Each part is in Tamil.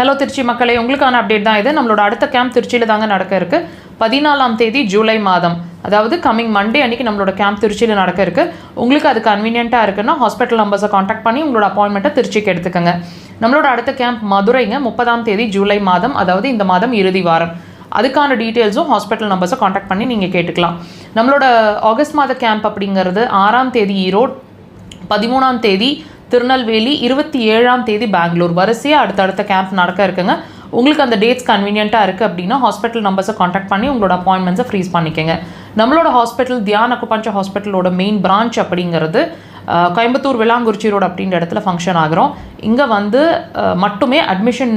ஹலோ திருச்சி மக்களே, உங்களுக்கான அப்டேட் தான் இது. நம்மளோட அடுத்த கேம்ப் திருச்சியில் தாங்க நடக்க இருக்கு. 14ஆம் தேதி ஜூலை மாதம், அதாவது கம்மிங் மண்டே அன்றைக்கி நம்மளோட கேம்ப் திருச்சியில் நடக்க இருக்கு. உங்களுக்கு அது கன்வீனியண்ட்டாக இருக்குன்னா ஹாஸ்பிட்டல் நம்பர்ஸை காண்டாக்ட் பண்ணி உங்களோட அப்பாயின்மெண்ட்டை திருச்சிக்கு எடுத்துக்கோங்க. நம்மளோட அடுத்த கேம்ப் மதுரைங்க, 30ஆம் தேதி ஜூலை மாதம், அதாவது இந்த மாதம் இறுதி வாரம். அதுக்கான டீட்டெயில்ஸும் ஹாஸ்பிட்டல் நம்பர்ஸை காண்டாக்ட் பண்ணி நீங்கள் கேட்டுக்கலாம். நம்மளோட ஆகஸ்ட் மாத கேம்ப் அப்படிங்கிறது 6ஆம் தேதி ஈரோடு, 13ஆம் தேதி திருநெல்வேலி, 27ஆம் தேதி பெங்களூர். வரிசையாக அடுத்தடுத்த கேம்ப் நடக்க இருக்குங்க. உங்களுக்கு அந்த டேட்ஸ் கன்வீனியண்ட்டாக இருக்குது அப்படின்னா ஹாஸ்பிட்டல் நம்பர்ஸை காண்டாக்ட் பண்ணி உங்களோட அப்பாயின்மெண்ட்ஸை ஃப்ரீஸ் பண்ணிக்கோங்க. நம்மளோட ஹாஸ்பிட்டல் தியான் அக்குபஞ்சர் ஹாஸ்பிட்டலோட மெயின் பிரான்ச் அப்படிங்கிறது கோயம்புத்தூர் விளாங்குறிச்சி ரோடு அப்படின்ற இடத்துல ஃபங்க்ஷன் ஆகிறோம். இங்கே வந்து மட்டுமே அட்மிஷன்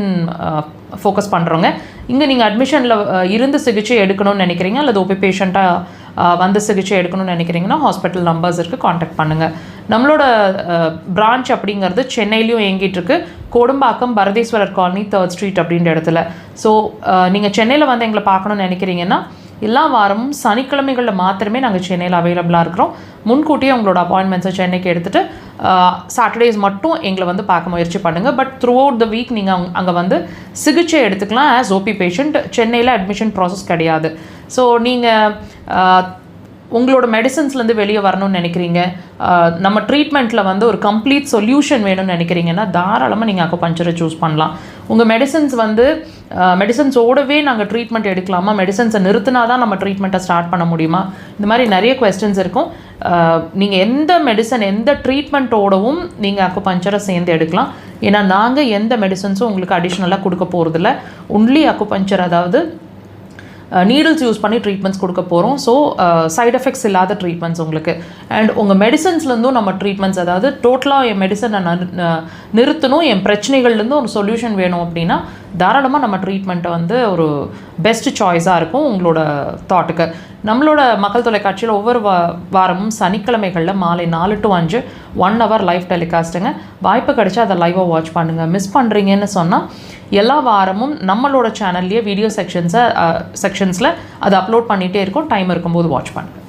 ஃபோக்கஸ் பண்ணுறோங்க. இங்கே நீங்கள் அட்மிஷனில் இருந்து சிகிச்சை எடுக்கணும்னு நினைக்கிறீங்க அல்லது ஓபி பேஷண்ட்டாக வந்து சிகிச்சை எடுக்கணும்னு நினைக்கிறீங்கன்னா ஹாஸ்பிட்டல் நம்பர்ஸ் இருக்குது, காண்டாக்ட் பண்ணுங்கள். நம்மளோட பிரான்ச் அப்படிங்கிறது சென்னையிலையும் இயங்கிட்டுருக்கு, கோடம்பாக்கம் பரதேஸ்வரர் காலனி 3rd ஸ்ட்ரீட் அப்படின்ற இடத்துல. ஸோ நீங்கள் சென்னையில் வந்து எங்களை பார்க்கணுன்னு நினைக்கிறீங்கன்னா எல்லா வாரமும் சனிக்கிழமைகளில் மாத்திரமே நாங்கள் சென்னையில் அவைலபிளாக இருக்கிறோம். முன்கூட்டியே உங்களோட அப்பாயின்மெண்ட்ஸை சென்னைக்கு எடுத்துகிட்டு சாட்டர்டேஸ் மட்டும் எங்களை வந்து பார்க்க முயற்சி பண்ணுங்கள். But through out the week நீங்கள் அங்கே வந்து சிகிச்சை எடுத்துக்கலாம் ஆஸ் ஓபி பேஷண்ட். சென்னையில் அட்மிஷன் ப்ராசஸ் கிடையாது. ஸோ நீங்கள் உங்களோட மெடிசன்ஸ்லேருந்து வெளியே வரணும்னு நினைக்கிறீங்க, நம்ம ட்ரீட்மெண்ட்டில் வந்து ஒரு கம்ப்ளீட் சொல்யூஷன் வேணும்னு நினைக்கிறீங்கன்னா தாராளமாக நீங்கள் அக்குபஞ்சரை சூஸ் பண்ணலாம். உங்கள் மெடிசன்ஸ் வந்து மெடிசன்ஸோடவே நாங்கள் ட்ரீட்மெண்ட் எடுக்கலாமா, மெடிசன்ஸை நிறுத்தினா தான் நம்ம ட்ரீட்மெண்ட்டை ஸ்டார்ட் பண்ண முடியுமா, இந்த மாதிரி நிறைய கொஸ்டின்ஸ் இருக்கும். நீங்கள் எந்த மெடிசன் எந்த ட்ரீட்மெண்ட்டோடவும் நீங்கள் அக்குபஞ்சரை சேர்ந்து எடுக்கலாம். ஏன்னா நாங்கள் எந்த மெடிசன்ஸும் உங்களுக்கு அடிஷ்னலாக கொடுக்க போகிறதில்ல. ஒன்லி அக்குபஞ்சர், அதாவது நீடில்ஸ் யூஸ் பண்ணி ட்ரீட்மெண்ட்ஸ் கொடுக்க போகிறோம். ஸோ சைட் எஃபெக்ட்ஸ் இல்லாத ட்ரீட்மெண்ட்ஸ் உங்களுக்கு. அண்ட் உங்கள் மெடிசன்ஸ்லேருந்தும் நம்ம ட்ரீட்மெண்ட்ஸ், அதாவது டோட்டலாக என் மெடிசனை நிறுத்தணும், என் பிரச்சனைகள்லேருந்து ஒரு சொல்யூஷன் வேணும் அப்படின்னா தாராளமாக நம்ம ட்ரீட்மெண்ட்டை வந்து ஒரு பெஸ்ட் சாய்ஸாக இருக்கும் உங்களோட தாட்டுக்கு. நம்மளோட மக்கள் தொலைக்காட்சியில் ஒவ்வொரு வாரமும் சனிக்கிழமைகளில் மாலை 4 to 5 1 hour லைவ் டெலிகாஸ்ட்டுங்க. வாய்ப்பு கிடைச்சா அதை லைவாக வாட்ச் பண்ணுங்கள். மிஸ் பண்ணுறீங்கன்னு சொன்னால் எல்லா வாரமும் நம்மளோட சேனல்லையே வீடியோ செக்ஷன்ஸில் அதை அப்லோட் பண்ணிகிட்டே இருக்கும். டைம் இருக்கும்போது வாட்ச் பண்ணுங்கள்.